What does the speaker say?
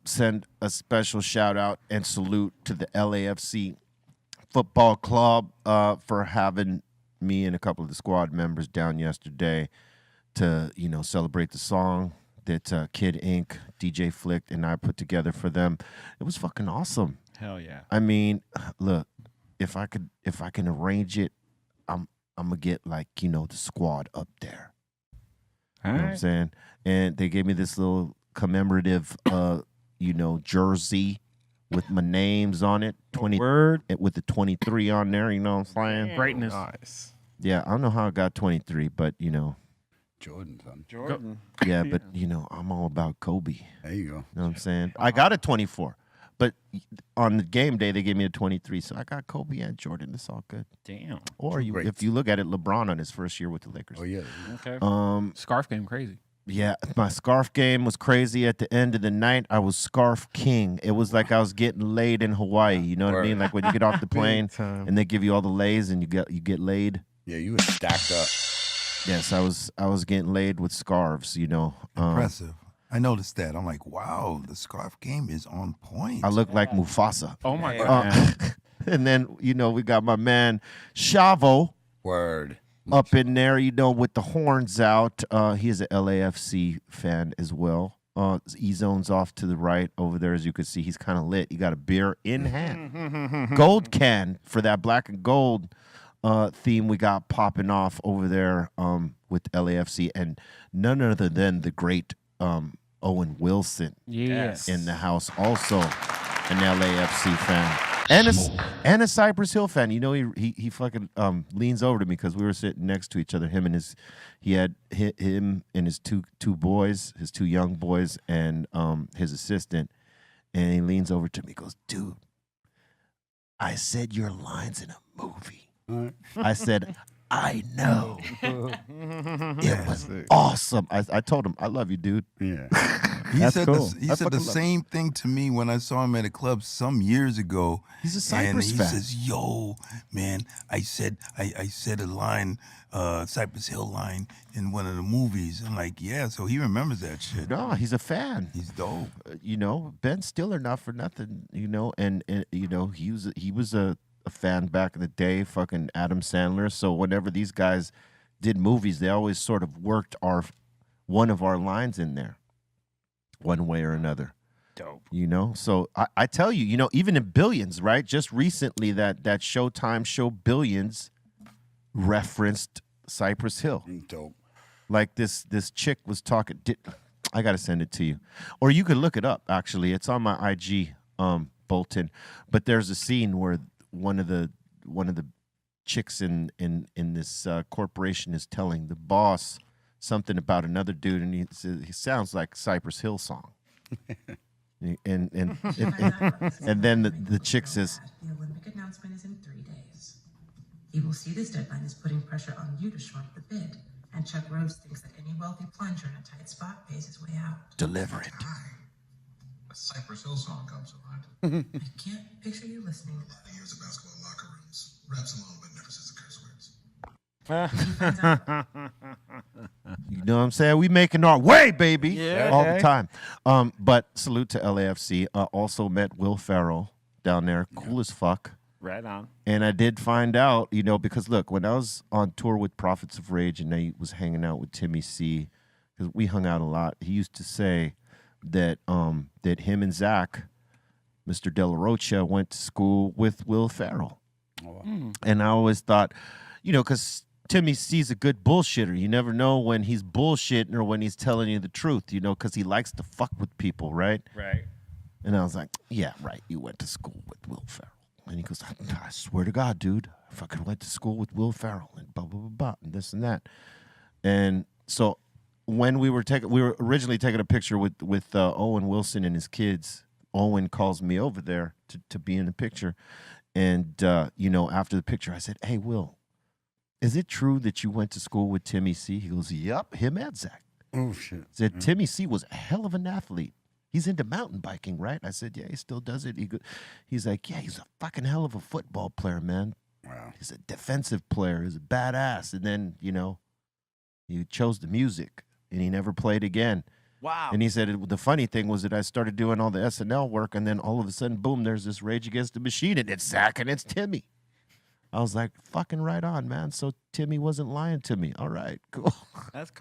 send a special shout out and salute to the LAFC football club for having me and a couple of the squad members down yesterday to, celebrate the song that Kid Ink, DJ Flick, and I put together for them. It was fucking awesome. Hell yeah. I mean, look, if I can arrange it, I'm gonna get the squad up there. All You know what I'm saying? And they gave me this little commemorative jersey with my names on it. 20 Word. with the 23 on there, you know what I'm saying? Greatness. Nice. Yeah, I don't know how I got 23, but Jordan, son. Jordan. yeah, but I'm all about Kobe. There you go. You know what I'm saying? I got a 24, but on the game day they gave me a 23, so I got Kobe and Jordan. It's all good. Damn. Or Great. if you look at it, LeBron on his first year with the Lakers. Oh, yeah. Okay. Scarf game crazy. Yeah, my scarf game was crazy. At the end of the night, I was scarf king. It was like I was getting laid in Hawaii. You know what I mean? Like when you get off the plane time. and they give you all the lays and you get laid. Yeah, you were stacked up. Yes, I was getting laid with scarves. Impressive. I noticed that. I'm like, wow, the scarf game is on point. I look like Mufasa. Oh my god. And then we got my man Chavo Word. up in there, with the horns out. He is a LAFC fan as well. E-Zone's off to the right over there, as you can see. He's kind of lit. He got a beer in hand. Gold can for that black and gold theme we got popping off over there with LAFC. And none other than the great Owen Wilson Yes. in the house, also an LAFC fan. And a Cypress Hill fan. He fucking leans over to me because we were sitting next to each other. Him and his two boys, his two young boys, and his assistant. And he leans over to me, goes, "Dude, I said your lines in a movie." I said, "I know." It was awesome. I told him, "I love you, dude." Yeah. He That's said cool. he said the same thing to me when I saw him at a club some years ago. He's a Cypress and fan. he says, "Yo, man, I said a line, Cypress Hill line in one of the movies." I'm like, "Yeah," so he remembers that shit. No, he's a fan. He's dope. Ben Stiller, not for nothing. And he was a fan back in the day, fucking Adam Sandler. So whenever these guys did movies, they always sort of worked one of our lines in there, one way or another. Dope. So I tell you, even in Billions, right? Just recently, that Showtime show Billions referenced Cypress Hill. Dope. Like this chick was talking. I gotta send it to you, or you could look it up. Actually, it's on my IG, Bolton. But there's a scene where one of the chicks in this corporation is telling the boss something about another dude, and he says he sounds like Cypress Hill song. and then the chick says, The Olympic announcement is in 3 days. He will see this deadline as putting pressure on you to shrunk the bid. And Chuck Rhodes thinks that any wealthy plunger in a tight spot pays his way out. "Deliver it." A Cypress Hill song comes to mind. I can't picture you listening. 11 years of basketball locker rooms. Raps along, but never says the curse words. You know what I'm saying? We making our way, baby, Yeah. all the Okay. time. But salute to LAFC. Also met Will Ferrell down there, cool as fuck. Right on. And I did find out, because look, when I was on tour with Prophets of Rage and I was hanging out with Timmy C, because we hung out a lot, he used to say that that him and Zach, Mr. De La Rocha, went to school with Will Ferrell. And I always thought, because Timmy C's a good bullshitter. You never know when he's bullshitting or when he's telling you the truth, because he likes to fuck with people, right? Right. And I was like, yeah, right. You went to school with Will Ferrell. And he goes, I swear to God, dude, I fucking went to school with Will Ferrell and blah, blah, blah, blah, and this and that. And so when we were originally taking a picture with Owen Wilson and his kids. Owen calls me over there to be in the picture. And, after the picture, I said, "Hey, Will, is it true that you went to school with Timmy C?" He goes, "Yep, him and Zach." Oh, shit. Said Timmy C was a hell of an athlete. He's into mountain biking, right? I said, "Yeah, he still does it." He's like, "Yeah, he's a fucking hell of a football player, man. Wow. He's a defensive player. He's a badass." And then, he chose the music and he never played again. Wow. And he said the funny thing was that I started doing all the SNL work, and then all of a sudden, boom, there's this Rage Against the Machine, and it's Zach and it's Timmy. I was like, fucking right on, man. So Timmy wasn't lying to me. All right, cool. That's cool.